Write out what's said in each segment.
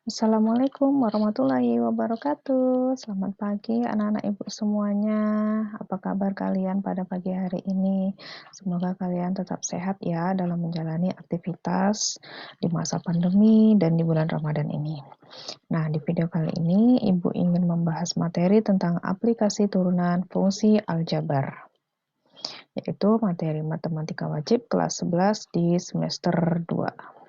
Assalamualaikum warahmatullahi wabarakatuh. Selamat pagi anak-anak ibu semuanya. Apa kabar kalian pada pagi hari ini? Semoga kalian tetap sehat ya dalam menjalani aktivitas di masa pandemi dan di bulan Ramadan ini. Nah, di video kali ini ibu ingin membahas materi tentang aplikasi turunan fungsi aljabar, yaitu materi matematika wajib kelas 11 di semester 2.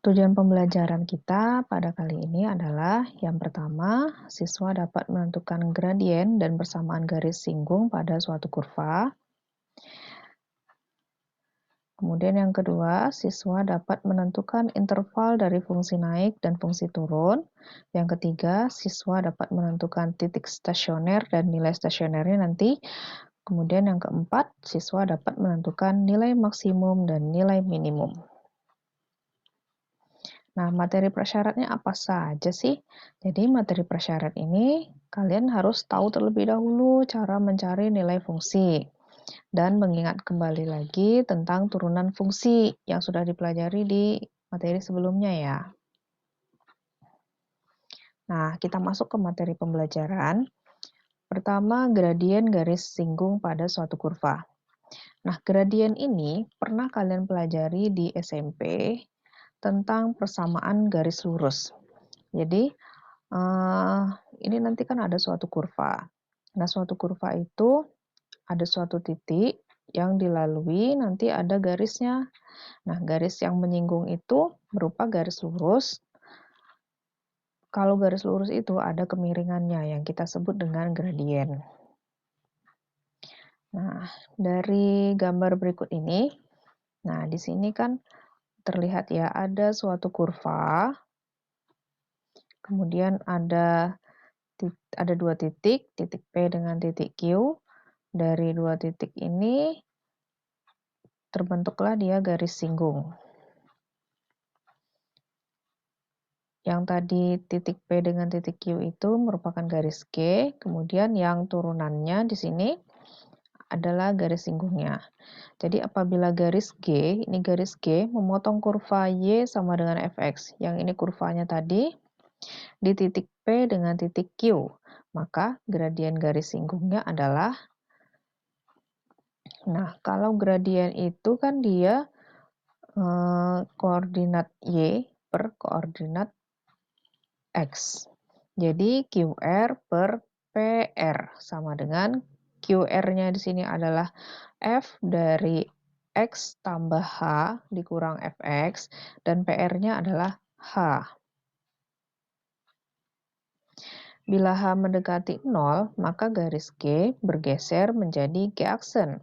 Tujuan pembelajaran kita pada kali ini adalah yang pertama, siswa dapat menentukan gradien dan persamaan garis singgung pada suatu kurva. Kemudian yang kedua, siswa dapat menentukan interval dari fungsi naik dan fungsi turun. Yang ketiga, siswa dapat menentukan titik stasioner dan nilai stasionernya nanti. Kemudian yang keempat, siswa dapat menentukan nilai maksimum dan nilai minimum. Nah, materi prasyaratnya apa saja sih? Jadi, materi prasyarat ini kalian harus tahu terlebih dahulu cara mencari nilai fungsi dan mengingat kembali lagi tentang turunan fungsi yang sudah dipelajari di materi sebelumnya ya. Nah, kita masuk ke materi pembelajaran. Pertama, gradien garis singgung pada suatu kurva. Nah, gradien ini pernah kalian pelajari di SMP tentang persamaan garis lurus. Jadi, ini nanti kan ada suatu kurva. Nah, suatu kurva itu ada suatu titik yang dilalui, nanti ada garisnya. Nah, garis yang menyinggung itu berupa garis lurus. Kalau garis lurus itu ada kemiringannya yang kita sebut dengan gradien. Nah, dari gambar berikut ini, nah di sini kan terlihat ya ada suatu kurva, kemudian ada dua titik P dengan titik Q. Dari dua titik ini terbentuklah dia garis singgung. Yang tadi titik P dengan titik Q itu merupakan garis G, kemudian yang turunannya di sini adalah garis singgungnya. Jadi apabila garis G, ini garis G memotong kurva Y sama dengan fx, yang ini kurvanya tadi, di titik P dengan titik Q, maka gradien garis singgungnya adalah, nah kalau gradien itu kan dia koordinat Y per koordinat X. Jadi QR per PR sama dengan QR-nya di sini adalah F dari X tambah H dikurang Fx dan PR-nya adalah H. Bila H mendekati 0, maka garis G bergeser menjadi G-aksen.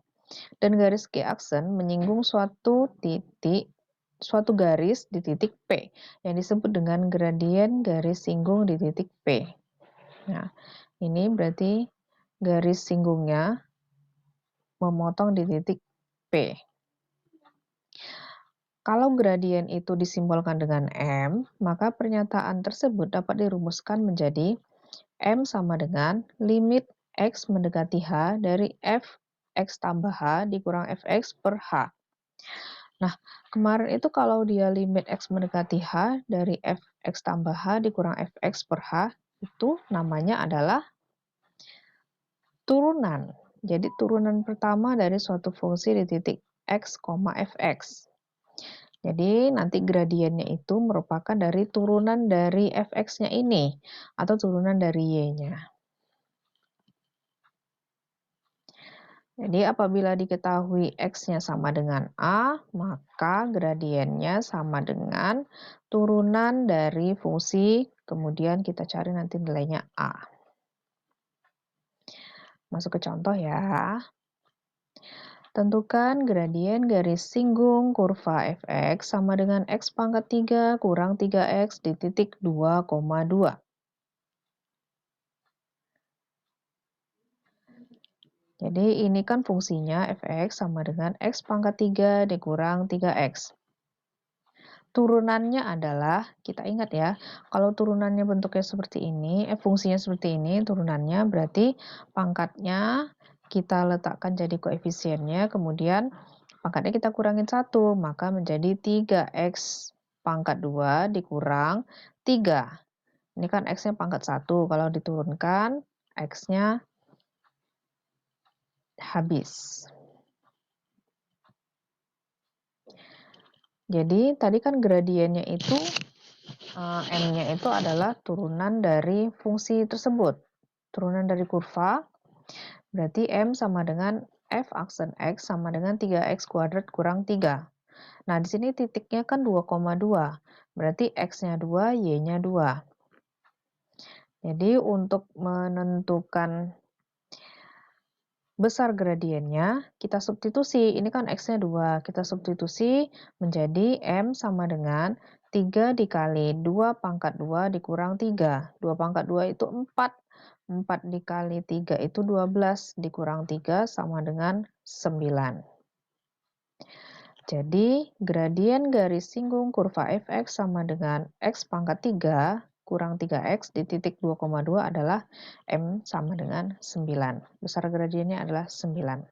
Dan garis G-aksen menyinggung suatu garis di titik P yang disebut dengan gradien garis singgung di titik P. Nah, ini berarti garis singgungnya memotong di titik P. Kalau gradien itu disimbolkan dengan M, maka pernyataan tersebut dapat dirumuskan menjadi M sama dengan limit X mendekati H dari F X tambah H dikurang Fx per H. Nah, kemarin itu kalau dia limit X mendekati H dari F X tambah H dikurang Fx per H, itu namanya adalah turunan. Jadi turunan pertama dari suatu fungsi di titik X, Fx. Jadi nanti gradiennya itu merupakan dari turunan dari fx-nya ini atau turunan dari y-nya. Jadi apabila diketahui x-nya sama dengan a, maka gradiennya sama dengan turunan dari fungsi, kemudian kita cari nanti nilainya a. Masuk ke contoh ya. Tentukan gradien garis singgung kurva fx sama dengan x pangkat 3 kurang 3x di titik 2,2. Jadi ini kan fungsinya fx sama dengan x pangkat 3 dikurang 3x. Turunannya adalah, kita ingat ya, kalau turunannya bentuknya seperti ini, fungsinya seperti ini, turunannya berarti pangkatnya kita letakkan jadi koefisiennya, kemudian Pangkatnya kita kurangin 1, maka menjadi 3x pangkat 2 dikurang 3. Ini kan x-nya pangkat 1, kalau diturunkan x-nya habis. Jadi tadi kan gradiennya itu M-nya itu adalah turunan dari fungsi tersebut. Turunan dari kurva, berarti M sama dengan f aksen X sama dengan 3x kuadrat kurang 3. Nah, di sini titiknya kan 2,2, berarti X-nya 2, Y-nya 2. Jadi untuk menentukan besar gradiennya, kita substitusi. Ini kan X-nya 2, kita substitusi menjadi M sama dengan 3 dikali 2 pangkat 2 dikurang 3. 2 pangkat 2 itu 4. 4 dikali 3 itu 12, dikurang 3 sama dengan 9. Jadi, gradien garis singgung kurva fx sama dengan x pangkat 3 kurang 3x di titik 2,2 adalah M sama dengan 9. Besar gradiennya adalah 9.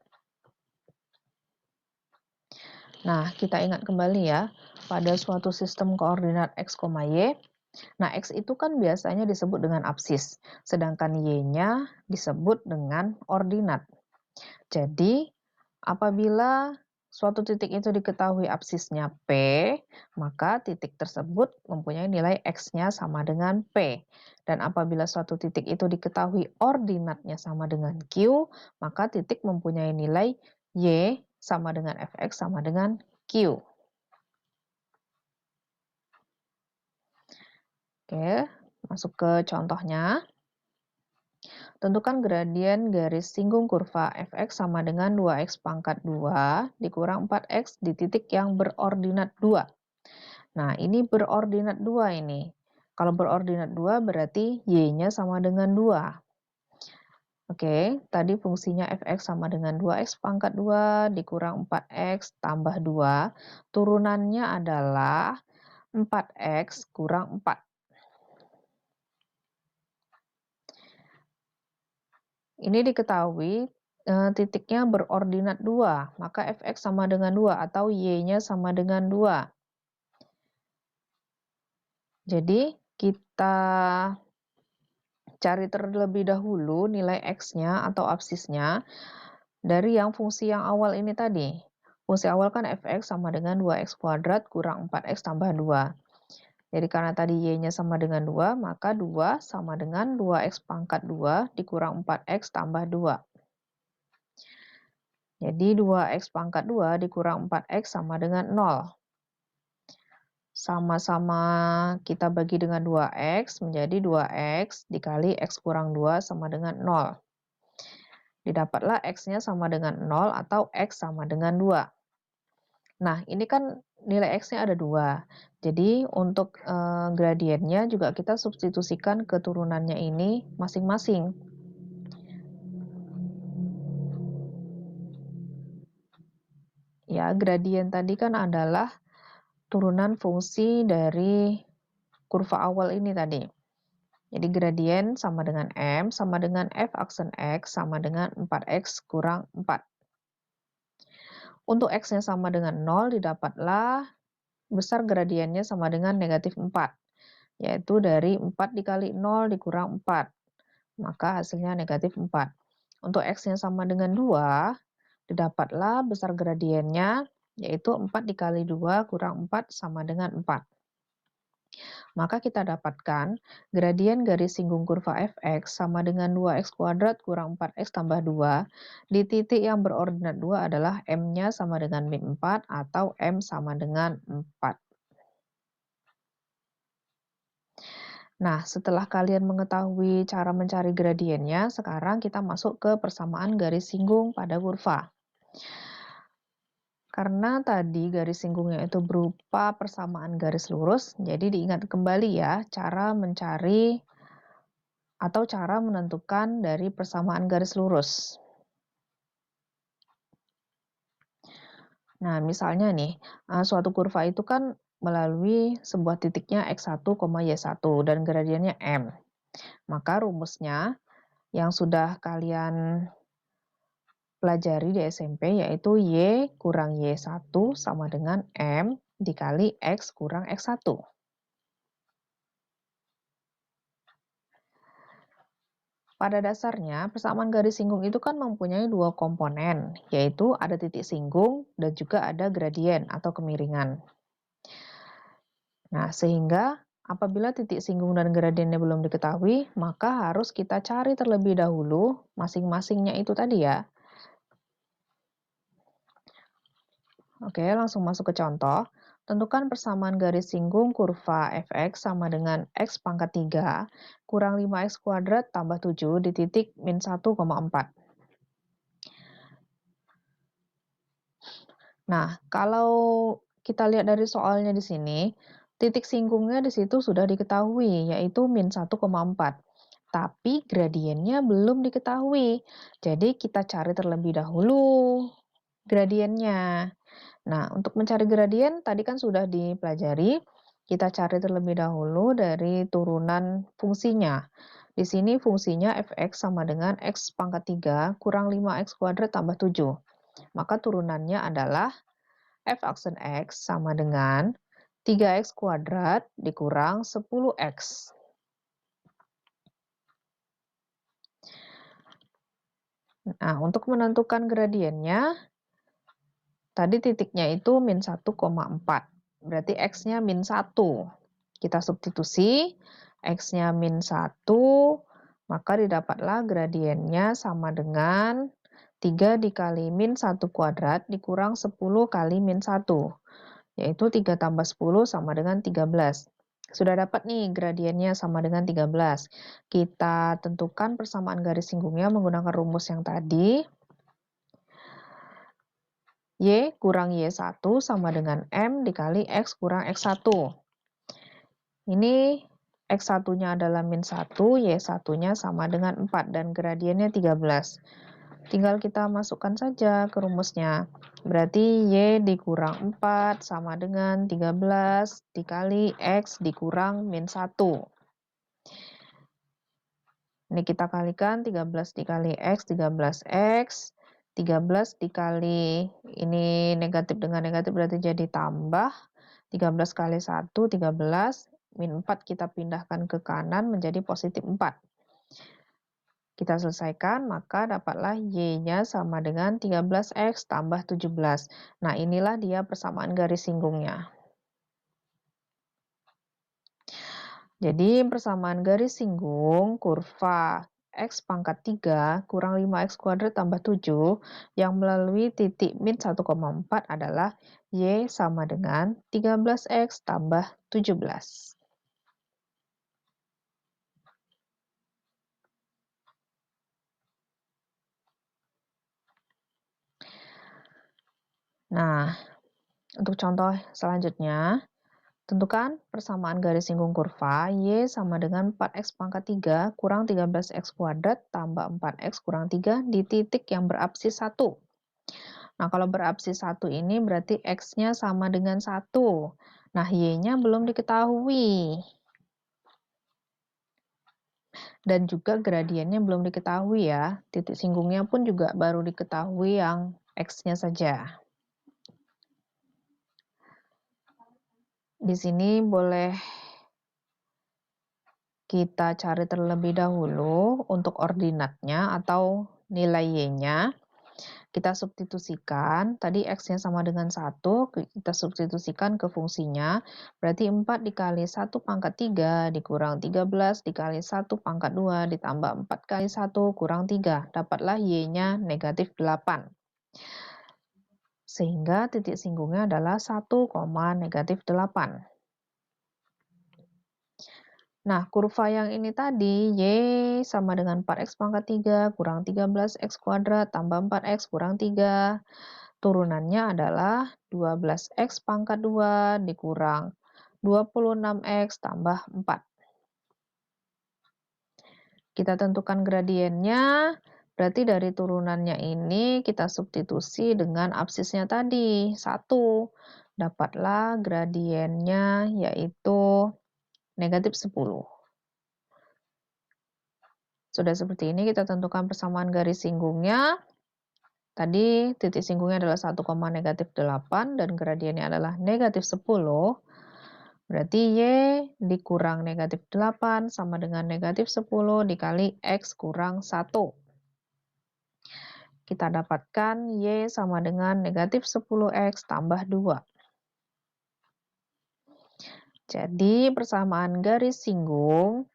Nah, kita ingat kembali ya, pada suatu sistem koordinat x, y, nah x itu kan biasanya disebut dengan absis, sedangkan y-nya disebut dengan ordinat. Jadi, apabila suatu titik itu diketahui absisnya P, maka titik tersebut mempunyai nilai X-nya sama dengan P. Dan apabila suatu titik itu diketahui ordinatnya sama dengan Q, maka titik mempunyai nilai Y sama dengan Fx sama dengan Q. Oke, masuk ke contohnya. Tentukan gradien garis singgung kurva fx sama dengan 2x pangkat 2 dikurang 4x di titik yang berordinat 2. Nah, ini berordinat 2 ini. Kalau berordinat 2 berarti y-nya sama dengan 2. Oke, tadi fungsinya fx sama dengan 2x pangkat 2 dikurang 4x tambah 2. Turunannya adalah 4x kurang 4. Ini diketahui titiknya berordinat 2, maka fx sama dengan 2 atau y-nya sama dengan 2. Jadi kita cari terlebih dahulu nilai x-nya atau absisnya dari yang fungsi yang awal ini tadi. Fungsi awal kan fx sama dengan 2x kuadrat kurang 4x tambah 2. Jadi karena tadi y-nya sama dengan 2, maka 2 sama dengan 2x pangkat 2 dikurang 4x tambah 2. Jadi 2x pangkat 2 dikurang 4x sama dengan 0. Sama-sama kita bagi dengan 2x menjadi 2x dikali x kurang 2 sama dengan 0. Didapatlah x-nya sama dengan 0 atau x sama dengan 2. Nah, ini kan nilai x-nya ada 2. Jadi untuk gradiennya juga kita substitusikan ke turunannya ini masing-masing. Ya, gradien tadi kan adalah turunan fungsi dari kurva awal ini tadi. Jadi gradien sama dengan M sama dengan f aksen X sama dengan 4x kurang 4. Untuk X-nya sama dengan 0, didapatlah besar gradiennya sama dengan negatif 4. Yaitu dari 4 dikali 0 dikurang 4. Maka hasilnya negatif 4. Untuk X-nya sama dengan 2, didapatlah besar gradiennya yaitu 4 dikali 2 kurang 4 sama dengan 4. Maka kita dapatkan gradien garis singgung kurva fx sama dengan 2x kuadrat kurang 4x tambah 2 di titik yang berordinat 2 adalah M-nya sama dengan min 4 atau M sama dengan 4. Nah, setelah kalian mengetahui cara mencari gradiennya, sekarang kita masuk ke persamaan garis singgung pada kurva. Karena tadi garis singgungnya itu berupa persamaan garis lurus, jadi diingat kembali ya cara mencari atau cara menentukan dari persamaan garis lurus. Nah, misalnya nih, suatu kurva itu kan melalui sebuah titiknya x1, y1 dan gradiennya M. Maka rumusnya yang sudah kalian pelajari di SMP, yaitu Y kurang Y1 sama dengan M dikali X kurang X1. Pada dasarnya, persamaan garis singgung itu kan mempunyai dua komponen, yaitu ada titik singgung dan juga ada gradien atau kemiringan. Nah, sehingga apabila titik singgung dan gradiennya belum diketahui, maka harus kita cari terlebih dahulu masing-masingnya itu tadi ya. Oke, langsung masuk ke contoh. Tentukan persamaan garis singgung kurva fx sama dengan x pangkat 3 kurang 5x kuadrat tambah 7 di titik min 1,4. Nah, kalau kita lihat dari soalnya di sini, titik singgungnya di situ sudah diketahui, yaitu min 1,4. Tapi gradiennya belum diketahui. Jadi kita cari terlebih dahulu gradiennya. Nah, untuk mencari gradien tadi kan sudah dipelajari. Kita cari terlebih dahulu dari turunan fungsinya. Di sini fungsinya fx sama dengan x pangkat 3 kurang 5x kuadrat tambah 7. Maka turunannya adalah f aksen x sama dengan 3x kuadrat dikurang 10x. Nah, untuk menentukan gradiennya, tadi titiknya itu min 1,4. Berarti x-nya min 1. Kita substitusi, x-nya min 1, maka didapatlah gradiennya sama dengan 3 dikali min 1 kuadrat dikurang 10 kali min 1, yaitu 3 tambah 10 sama dengan 13. Sudah dapat nih gradiennya sama dengan 13. Kita tentukan persamaan garis singgungnya menggunakan rumus yang tadi. Y kurang Y1 sama dengan M dikali X kurang X1. Ini X1-nya adalah min 1, Y1-nya sama dengan 4, dan gradiennya 13. Tinggal kita masukkan saja ke rumusnya. Berarti Y dikurang 4 sama dengan 13 dikali X dikurang min 1. Ini kita kalikan 13 dikali X, 13X. 13 dikali, ini negatif dengan negatif berarti jadi tambah. 13 kali 1, 13. Min 4 kita pindahkan ke kanan menjadi positif 4. Kita selesaikan, maka dapatlah Y-nya sama dengan 13X tambah 17. Nah, inilah dia persamaan garis singgungnya. Jadi, persamaan garis singgung kurva X pangkat 3 kurang 5X kuadrat tambah 7 yang melalui titik min 1,4 adalah Y sama dengan 13X tambah 17. Nah, untuk contoh selanjutnya, tentukan persamaan garis singgung kurva Y sama dengan 4X pangkat 3 kurang 13X kuadrat tambah 4X kurang 3 di titik yang berabsis 1. Nah, kalau berabsis 1 ini berarti X-nya sama dengan 1. Nah, Y-nya belum diketahui. Dan juga gradiennya belum diketahui ya. Titik singgungnya pun juga baru diketahui yang X-nya saja. Di sini boleh kita cari terlebih dahulu untuk ordinatnya atau nilai Y-nya. Kita substitusikan, tadi X-nya sama dengan 1, kita substitusikan ke fungsinya, berarti 4 dikali 1 pangkat 3 dikurang 13 dikali 1 pangkat 2 ditambah 4 kali 1 kurang 3, dapatlah Y-nya negatif 8. Sehingga titik singgungnya adalah 1, negatif 8. Nah, kurva yang ini tadi, Y sama dengan 4X pangkat 3 kurang 13X kuadrat tambah 4X kurang 3. Turunannya adalah 12X pangkat 2 dikurang 26X tambah 4. Kita tentukan gradiennya, berarti dari turunannya ini kita substitusi dengan absisnya tadi, 1. Dapatlah gradiennya yaitu negatif 10. Sudah seperti ini kita tentukan persamaan garis singgungnya. Tadi titik singgungnya adalah 1, negatif 8 dan gradiennya adalah negatif 10. Berarti Y dikurang negatif 8 sama dengan negatif 10 dikali X kurang 1. Kita dapatkan Y sama dengan negatif 10X tambah 2. Jadi persamaan garis singgung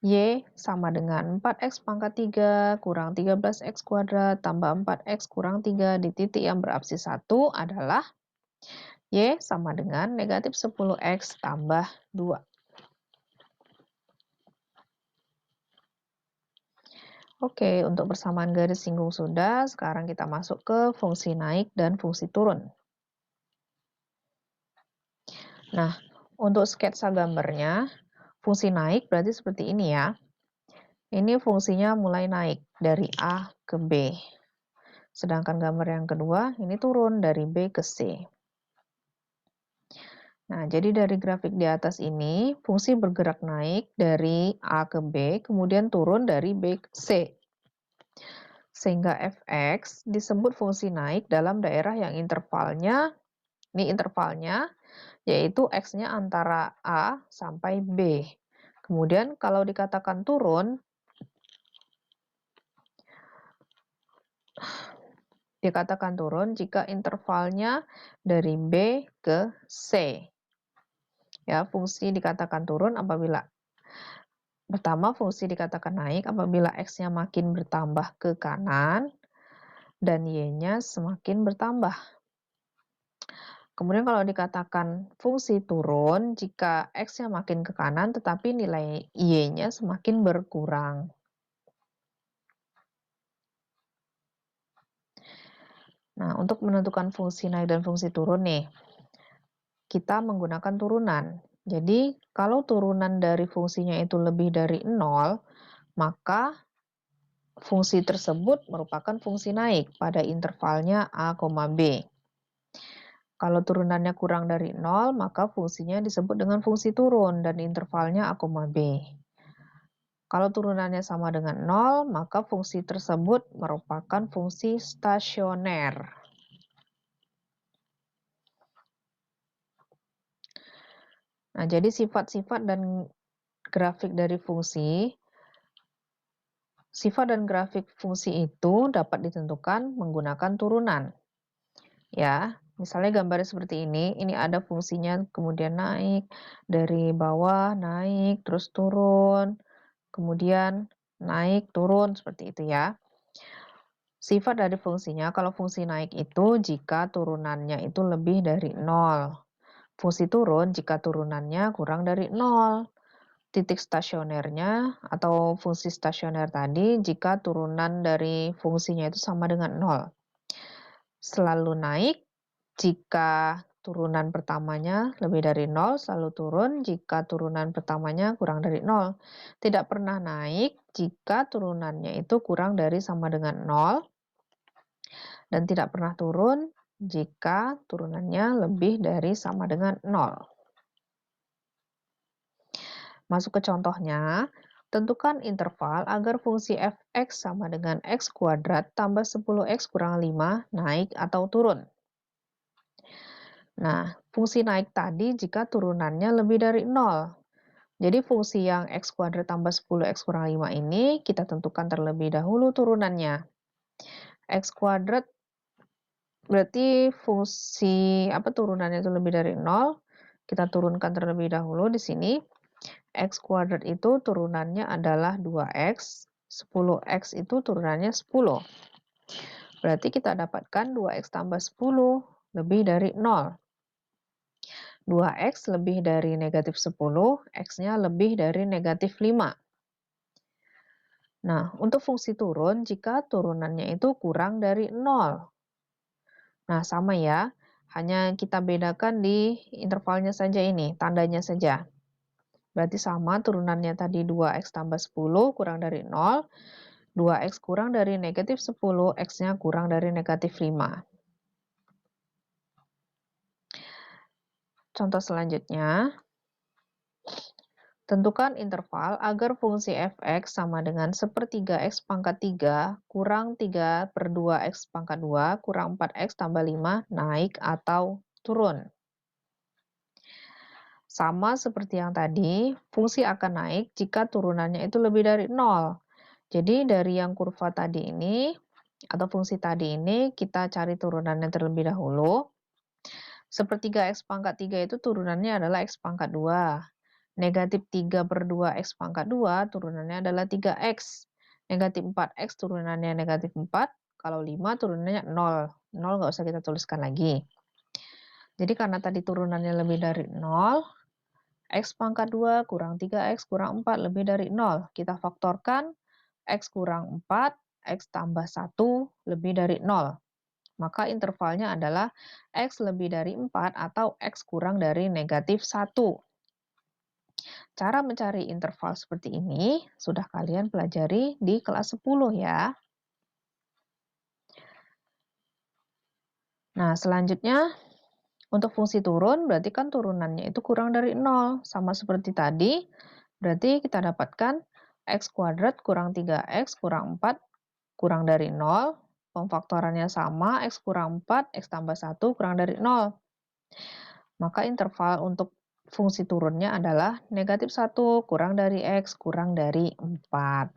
Y sama dengan 4X pangkat 3 kurang 13X kuadrat tambah 4X kurang 3 di titik yang berabsis 1 adalah Y sama dengan negatif 10X tambah 2. Oke, untuk persamaan garis singgung sudah, sekarang kita masuk ke fungsi naik dan fungsi turun. Nah, untuk sketsa gambarnya, fungsi naik berarti seperti ini ya. Ini fungsinya mulai naik dari A ke B. Sedangkan gambar yang kedua, ini turun dari B ke C. Nah, jadi dari grafik di atas ini, fungsi bergerak naik dari A ke B, kemudian turun dari B ke C. Sehingga fx disebut fungsi naik dalam daerah yang intervalnya, ini intervalnya, yaitu x-nya antara A sampai B. Kemudian kalau dikatakan turun, dikatakan turun jika intervalnya dari B ke C. Ya, fungsi dikatakan turun apabila pertama fungsi dikatakan naik apabila x-nya makin bertambah ke kanan dan y-nya semakin bertambah. Kemudian kalau dikatakan fungsi turun jika x-nya makin ke kanan tetapi nilai y-nya semakin berkurang. Nah, untuk menentukan fungsi naik dan fungsi turun nih, kita menggunakan turunan. Jadi, kalau turunan dari fungsinya itu lebih dari 0, maka fungsi tersebut merupakan fungsi naik pada intervalnya A, B. Kalau turunannya kurang dari 0, maka fungsinya disebut dengan fungsi turun dan intervalnya A, B. Kalau turunannya sama dengan 0, maka fungsi tersebut merupakan fungsi stasioner. Nah, jadi sifat-sifat dan grafik dari fungsi, sifat dan grafik fungsi itu dapat ditentukan menggunakan turunan. Ya, misalnya gambarnya seperti ini ada fungsinya kemudian naik, dari bawah naik, terus turun, kemudian naik, turun, seperti itu ya. Sifat dari fungsinya, kalau fungsi naik itu jika turunannya itu lebih dari 0. Fungsi turun jika turunannya kurang dari 0. Titik stasionernya atau fungsi stasioner tadi jika turunan dari fungsinya itu sama dengan 0. Selalu naik jika turunan pertamanya lebih dari 0, selalu turun jika turunan pertamanya kurang dari 0. Tidak pernah naik jika turunannya itu kurang dari sama dengan 0, dan tidak pernah turun jika turunannya lebih dari sama dengan 0. Masuk ke contohnya, tentukan interval agar fungsi fx sama dengan x kuadrat tambah 10x kurang 5 naik atau turun. Nah, fungsi naik tadi jika turunannya lebih dari 0. Jadi fungsi yang x kuadrat tambah 10x kurang 5 ini kita tentukan terlebih dahulu turunannya. X kuadrat berarti fungsi turunannya itu lebih dari 0. Kita turunkan terlebih dahulu di sini. X kuadrat itu turunannya adalah 2x, 10x itu turunannya 10. Berarti kita dapatkan 2x tambah 10 lebih dari 0. 2x lebih dari negatif 10, x-nya lebih dari negatif 5. Nah, untuk fungsi turun jika turunannya itu kurang dari 0. Nah, sama ya, hanya kita bedakan di intervalnya saja ini, tandanya saja. Berarti sama turunannya tadi 2x tambah 10 kurang dari 0, 2x kurang dari negatif 10, x-nya kurang dari negatif 5. Contoh selanjutnya, Tentukan interval agar fungsi f(x) sama dengan 1/3 x pangkat 3 kurang 3/2 x pangkat 2 kurang 4x tambah 5 naik atau turun. Sama seperti yang tadi, fungsi akan naik jika turunannya itu lebih dari 0. Jadi dari yang kurva tadi ini, atau fungsi tadi ini, kita cari turunannya terlebih dahulu. 1/3 x pangkat 3 itu turunannya adalah x pangkat 2. Negatif 3/2 x pangkat 2 turunannya adalah 3x. Negatif 4x turunannya negatif 4. Kalau 5 turunannya 0. 0 nggak usah kita tuliskan lagi. Jadi karena tadi turunannya lebih dari 0, x pangkat 2 kurang 3x kurang 4 lebih dari 0. Kita faktorkan, x kurang 4, x tambah 1 lebih dari 0. Maka intervalnya adalah x lebih dari 4 atau x kurang dari negatif 1. Cara mencari interval seperti ini sudah kalian pelajari di kelas 10 ya. Nah, selanjutnya untuk fungsi turun berarti kan turunannya itu kurang dari 0. Sama seperti tadi, berarti kita dapatkan x kuadrat kurang 3x kurang 4 kurang dari 0. Pemfaktorannya sama, x kurang 4, x tambah 1 kurang dari 0. Maka interval untuk fungsi turunnya adalah negatif 1 kurang dari x kurang dari 4.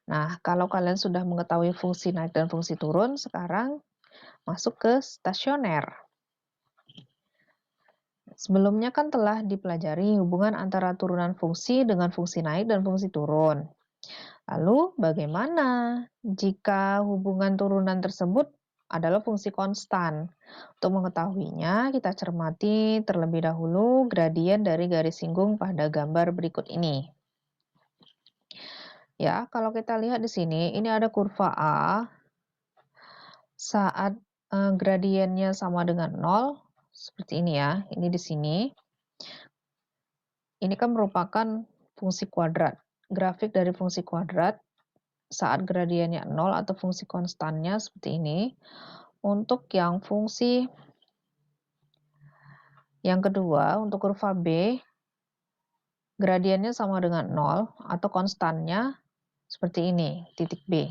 Nah, kalau kalian sudah mengetahui fungsi naik dan fungsi turun, sekarang masuk ke stasioner. Sebelumnya kan telah dipelajari hubungan antara turunan fungsi dengan fungsi naik dan fungsi turun. Lalu, bagaimana jika hubungan turunan tersebut adalah fungsi konstan? Untuk mengetahuinya, kita cermati terlebih dahulu gradien dari garis singgung pada gambar berikut ini. Ya, kalau kita lihat di sini, ini ada kurva A saat gradiennya sama dengan 0, seperti ini ya, ini di sini. Ini kan merupakan fungsi kuadrat. Grafik dari fungsi kuadrat saat gradiennya 0 atau fungsi konstannya seperti ini. Untuk yang fungsi yang kedua, untuk kurva B, gradiennya sama dengan 0 atau konstannya seperti ini, titik B.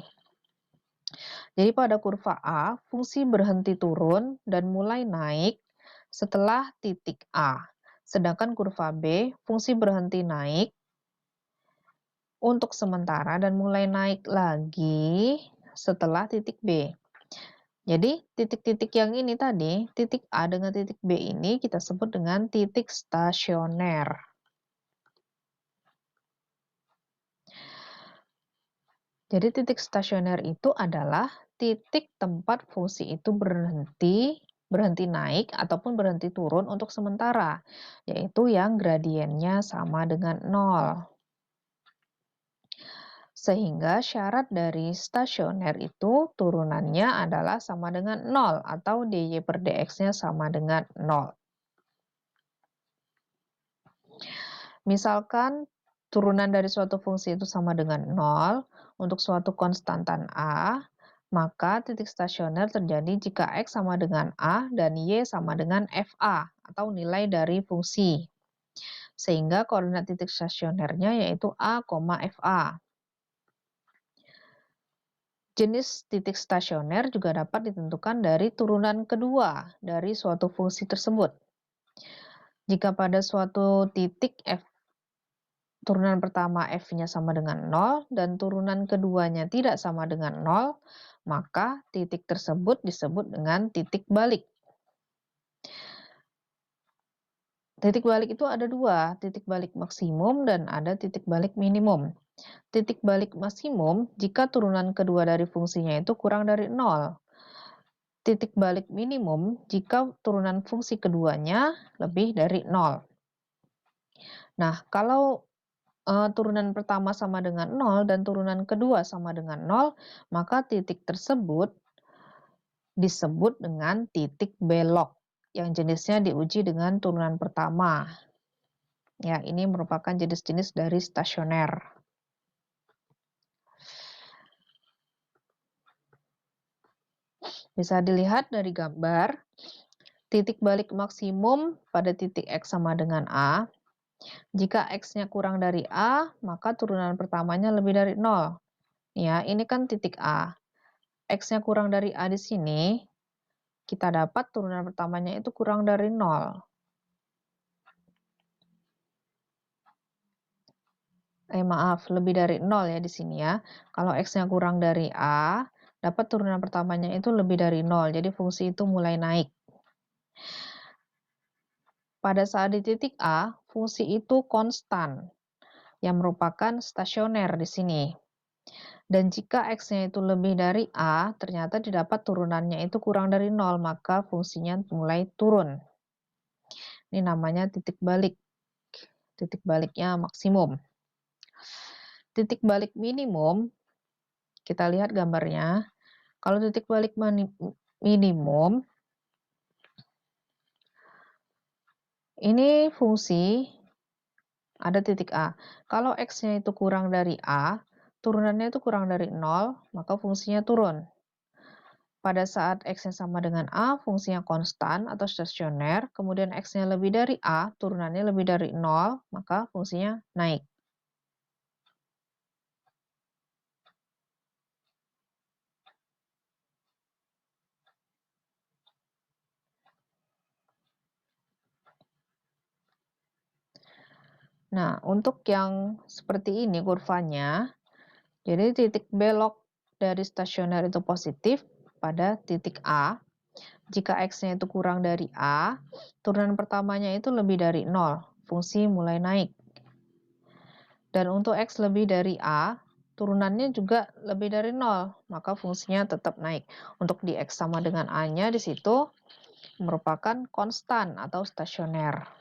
Jadi pada kurva A, fungsi berhenti turun dan mulai naik setelah titik A. Sedangkan kurva B, fungsi berhenti naik untuk sementara dan mulai naik lagi setelah titik B. Jadi titik-titik yang ini tadi, titik A dengan titik B ini kita sebut dengan titik stasioner. Jadi titik stasioner itu adalah titik tempat fungsi itu berhenti naik ataupun berhenti turun untuk sementara, yaitu yang gradiennya sama dengan 0. Sehingga syarat dari stasioner itu turunannya adalah sama dengan 0 atau dy per dx-nya sama dengan 0. Misalkan turunan dari suatu fungsi itu sama dengan 0 untuk suatu konstantan A, maka titik stasioner terjadi jika x sama dengan A dan y sama dengan FA atau nilai dari fungsi. Sehingga koordinat titik stasionernya yaitu A, FA. Jenis titik stasioner juga dapat ditentukan dari turunan kedua dari suatu fungsi tersebut. Jika pada suatu titik f, turunan pertama f-nya sama dengan 0 dan turunan keduanya tidak sama dengan 0, maka titik tersebut disebut dengan titik balik. Titik balik itu ada dua, titik balik maksimum dan ada titik balik minimum. Titik balik maksimum jika turunan kedua dari fungsinya itu kurang dari 0. Titik balik minimum jika turunan fungsi keduanya lebih dari 0. Nah, kalau turunan pertama sama dengan 0 dan turunan kedua sama dengan 0, maka titik tersebut disebut dengan titik belok yang jenisnya diuji dengan turunan pertama. Ya, ini merupakan jenis-jenis dari stasioner. Bisa dilihat dari gambar, Titik balik maksimum pada titik X sama dengan A. Jika X-nya kurang dari A, maka turunan pertamanya lebih dari 0. Ya, ini kan titik A. X-nya kurang dari A di sini, kita dapat turunan pertamanya itu kurang dari 0. Maaf, lebih dari 0 ya di sini ya. Kalau X-nya kurang dari A, dapat turunan pertamanya itu lebih dari 0. Jadi fungsi itu mulai naik. Pada saat di titik A, fungsi itu konstan, yang merupakan stasioner di sini. Dan jika X-nya itu lebih dari A, ternyata didapat turunannya itu kurang dari 0, maka fungsinya mulai turun. Ini namanya titik balik. Titik baliknya maksimum. Titik balik minimum, kita lihat gambarnya. Kalau titik balik minimum, ini fungsi ada titik A. Kalau X-nya itu kurang dari A, turunannya itu kurang dari 0, maka fungsinya turun. Pada saat X-nya sama dengan A, fungsinya konstan atau stasioner, kemudian X-nya lebih dari A, turunannya lebih dari 0, maka fungsinya naik. Nah, untuk yang seperti ini kurvanya, jadi titik belok dari stasioner itu positif pada titik A. Jika X-nya itu kurang dari A, turunan pertamanya itu lebih dari 0, fungsi mulai naik. Dan untuk X lebih dari A, turunannya juga lebih dari 0, maka fungsinya tetap naik. Untuk di X sama dengan A-nya di situ merupakan konstan atau stasioner.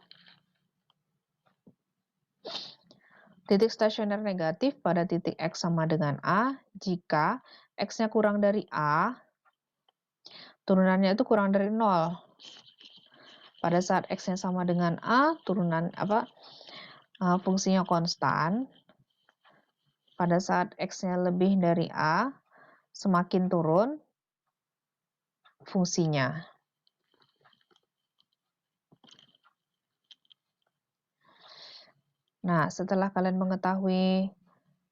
Titik stasioner negatif pada titik X sama dengan A, jika X-nya kurang dari A, turunannya itu kurang dari 0. Pada saat X-nya sama dengan A, fungsinya konstan. Pada saat X-nya lebih dari A, semakin turun fungsinya. Nah, setelah kalian mengetahui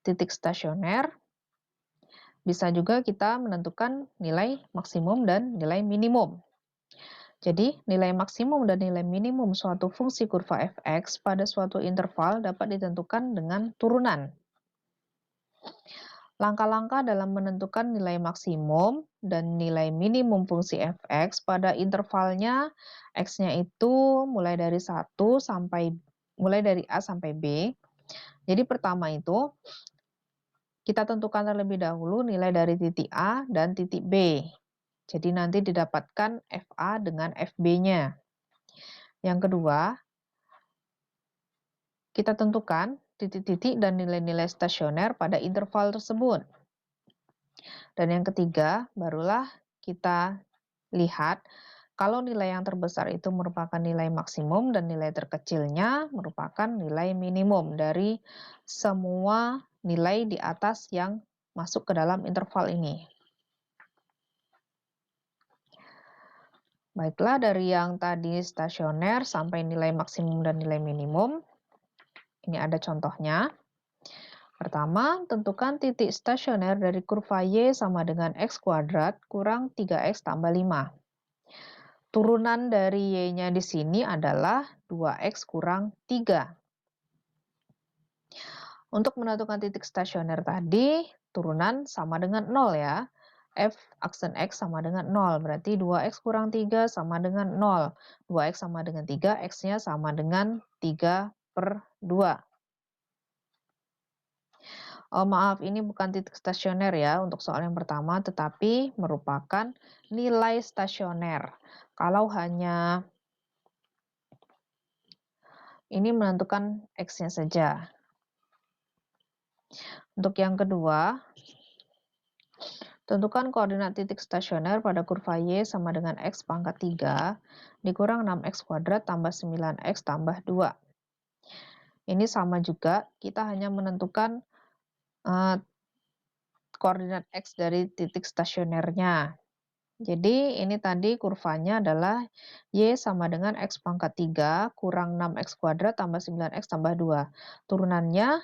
titik stasioner, bisa juga kita menentukan nilai maksimum dan nilai minimum. Jadi, nilai maksimum dan nilai minimum suatu fungsi kurva f(x) pada suatu interval dapat ditentukan dengan turunan. Langkah-langkah dalam menentukan nilai maksimum dan nilai minimum fungsi f(x) pada intervalnya x-nya itu mulai dari A sampai B. Jadi pertama itu kita tentukan terlebih dahulu nilai dari titik A dan titik B. Jadi nanti didapatkan FA dengan FB-nya. Yang kedua, kita tentukan titik-titik dan nilai-nilai stasioner pada interval tersebut. Dan yang ketiga, barulah kita lihat kalau nilai yang terbesar itu merupakan nilai maksimum dan nilai terkecilnya merupakan nilai minimum dari semua nilai di atas yang masuk ke dalam interval ini. Baiklah, dari yang tadi stasioner sampai nilai maksimum dan nilai minimum, ini ada contohnya. Pertama, tentukan titik stasioner dari kurva Y sama dengan X kuadrat kurang 3X tambah 5. Turunan dari Y-nya di sini adalah 2X kurang 3. Untuk menentukan titik stasioner tadi, turunan sama dengan 0 ya. F aksen X sama dengan 0, berarti 2X kurang 3 sama dengan 0. 2X sama dengan 3, X-nya sama dengan 3/2. Oh maaf, ini bukan titik stasioner ya untuk soal yang pertama, tetapi merupakan nilai stasioner. Kalau hanya ini menentukan X-nya saja. Untuk yang kedua, tentukan koordinat titik stasioner pada kurva Y sama dengan X pangkat 3 dikurang 6X kuadrat tambah 9X tambah 2. Ini sama juga, kita hanya menentukan koordinat X dari titik stasionernya. Jadi ini tadi kurvanya adalah Y sama dengan X pangkat 3 kurang 6X kuadrat tambah 9X tambah 2. Turunannya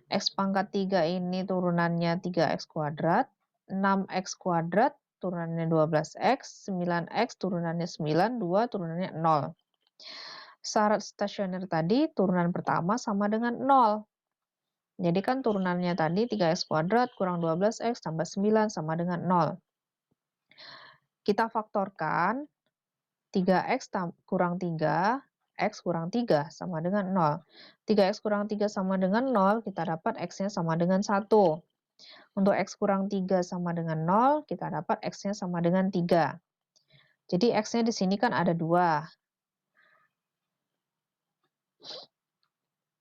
X pangkat 3 ini turunannya 3X kuadrat, 6X kuadrat turunannya 12X, 9X turunannya 9, 2 turunannya 0. Syarat stasioner tadi turunan pertama sama dengan 0. Jadi kan turunannya tadi 3X kuadrat kurang 12X tambah 9 sama dengan 0. Kita faktorkan 3X kurang 3, X kurang 3 sama dengan 0. 3X kurang 3 sama dengan 0, kita dapat X-nya sama dengan 1. Untuk X kurang 3 sama dengan 0, kita dapat X-nya sama dengan 3. Jadi X-nya di sini kan ada 2.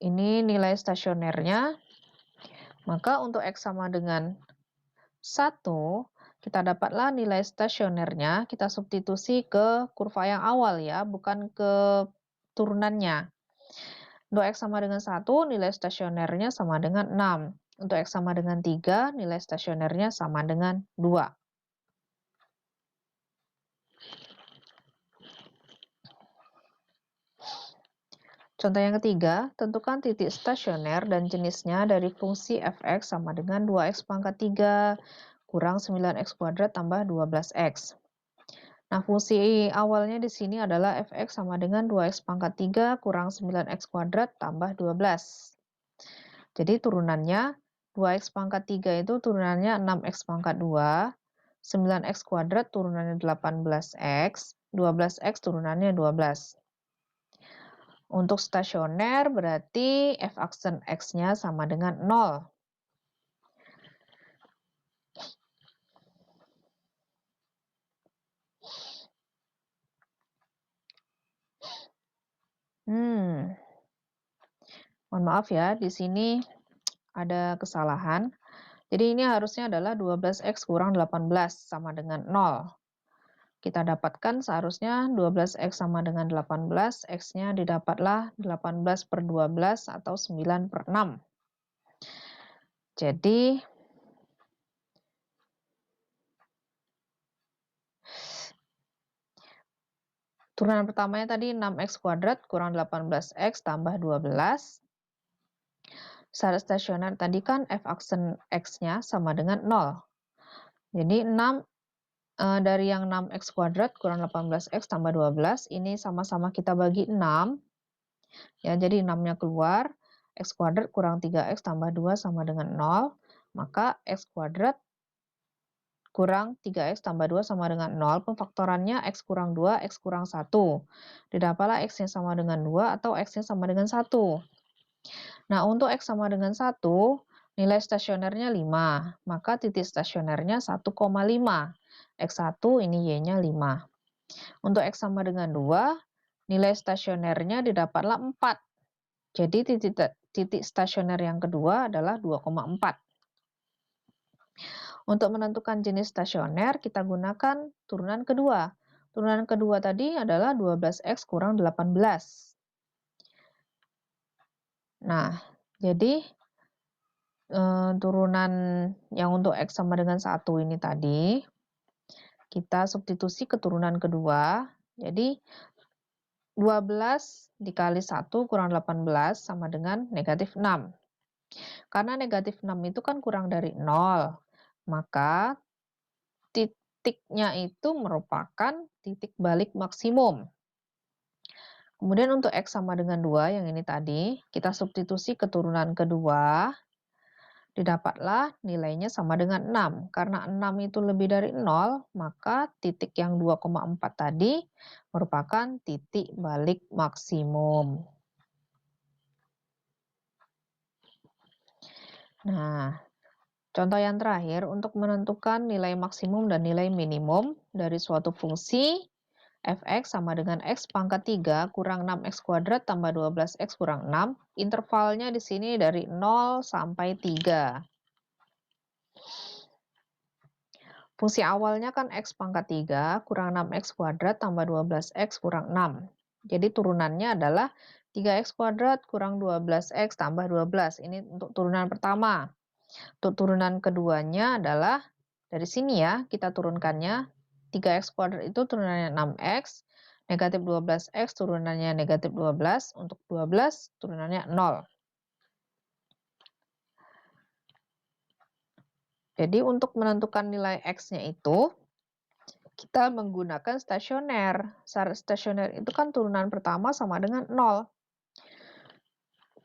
Ini nilai stasionernya. Maka untuk X sama dengan 1, kita dapatlah nilai stasionernya, kita substitusi ke kurva yang awal ya, bukan ke turunannya. Untuk X sama dengan 1, nilai stasionernya sama dengan 6. Untuk X sama dengan 3, nilai stasionernya sama dengan 2. Contoh yang ketiga, tentukan titik stasioner dan jenisnya dari fungsi f(x) sama dengan 2x pangkat 3 kurang 9x kuadrat tambah 12x. Nah, fungsi awalnya di sini adalah f(x) sama dengan 2x pangkat 3 kurang 9x kuadrat tambah 12. Jadi turunannya 2x pangkat 3 itu turunannya 6x pangkat 2, 9x kuadrat turunannya 18x, 12x turunannya 12. Untuk stasioner berarti f aksen X-nya sama dengan 0. Mohon maaf ya, di sini ada kesalahan. Jadi ini harusnya adalah 12x kurang 18 sama dengan 0. Kita dapatkan seharusnya 12x sama dengan 18, X-nya didapatlah 18 per 12 atau 9 per 6. Jadi, turunan pertamanya tadi 6x kuadrat kurang 18x tambah 12. Syarat stasioner tadi kan f aksen X-nya sama dengan 0. Jadi 6 dari yang 6x kuadrat kurang 18x tambah 12, ini sama-sama kita bagi 6. Ya, jadi 6-nya keluar, x kuadrat kurang 3x tambah 2 sama dengan 0, maka x kuadrat kurang 3x tambah 2 sama dengan 0, pemfaktorannya x kurang 2, x kurang 1. Didapatlah x-nya sama dengan 2 atau x-nya sama dengan 1. Nah, untuk X sama dengan 1, nilai stasionernya 5, maka titik stasionernya 1,5. X1 ini Y-nya 5. Untuk X sama dengan 2, nilai stasionernya didapatlah 4. Jadi titik stasioner yang kedua adalah 2,4. Untuk menentukan jenis stasioner, kita gunakan turunan kedua. Turunan kedua tadi adalah 12X kurang 18. Nah, jadi turunan yang untuk X sama dengan 1 ini tadi, kita substitusi ke turunan kedua. Jadi, 12 dikali 1 kurang 18 sama dengan negatif 6. Karena negatif 6 itu kan kurang dari 0, maka titiknya itu merupakan titik balik maksimum. Kemudian untuk X sama dengan 2 yang ini tadi, kita substitusi ke turunan kedua, didapatlah nilainya sama dengan 6. Karena 6 itu lebih dari 0, maka titik yang 2,4 tadi merupakan titik balik maksimum. Nah, contoh yang terakhir, untuk menentukan nilai maksimum dan nilai minimum dari suatu fungsi f(x) sama dengan x pangkat 3 kurang 6x kuadrat tambah 12x kurang 6. Intervalnya di sini dari 0 sampai 3. Fungsi awalnya kan x pangkat 3 kurang 6x kuadrat tambah 12x kurang 6. Jadi turunannya adalah 3x kuadrat kurang 12x tambah 12. Ini untuk turunan pertama. Untuk turunan keduanya adalah dari sini ya, kita turunkannya. 3x kuadrat itu turunannya 6x, negatif 12x turunannya negatif 12, untuk 12 turunannya 0. Jadi untuk menentukan nilai x-nya itu, kita menggunakan stasioner. Syarat stasioner itu kan turunan pertama sama dengan 0.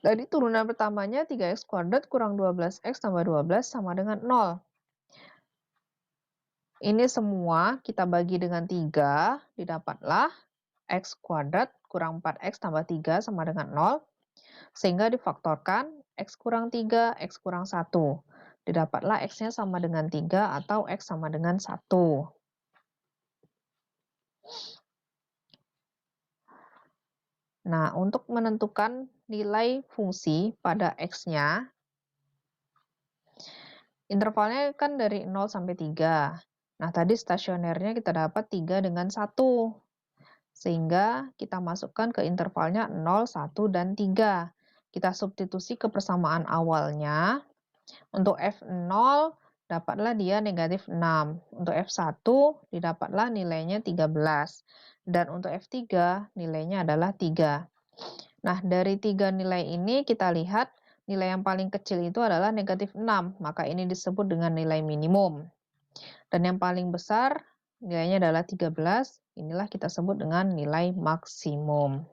Jadi turunan pertamanya 3x kuadrat kurang 12x tambah 12 sama dengan 0. Ini semua kita bagi dengan 3, didapatlah x kuadrat kurang 4x tambah 3 sama dengan 0. Sehingga difaktorkan x kurang 3, x kurang 1. Didapatlah x-nya sama dengan 3 atau x sama dengan 1. Nah, untuk menentukan nilai fungsi pada x-nya, intervalnya kan dari 0 sampai 3. Nah, tadi stasionernya kita dapat 3 dengan 1. Sehingga kita masukkan ke intervalnya 0, 1, dan 3. Kita substitusi ke persamaan awalnya. Untuk F0 dapatlah dia negatif 6. Untuk F1 didapatlah nilainya 13. Dan untuk F3 nilainya adalah 3. Nah, dari 3 nilai ini kita lihat nilai yang paling kecil itu adalah negatif 6. Maka ini disebut dengan nilai minimum. Dan yang paling besar nilainya adalah 13. Inilah kita sebut dengan nilai maksimum.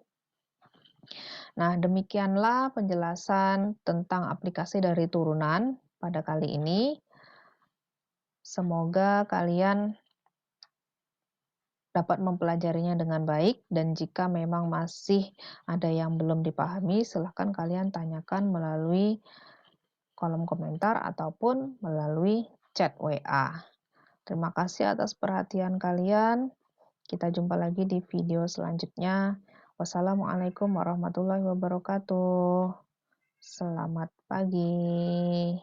Nah, demikianlah penjelasan tentang aplikasi dari turunan pada kali ini. Semoga kalian dapat mempelajarinya dengan baik, dan jika memang masih ada yang belum dipahami, silahkan kalian tanyakan melalui kolom komentar ataupun melalui chat WA. Terima kasih atas perhatian kalian. Kita jumpa lagi di video selanjutnya. Wassalamualaikum warahmatullahi wabarakatuh. Selamat pagi.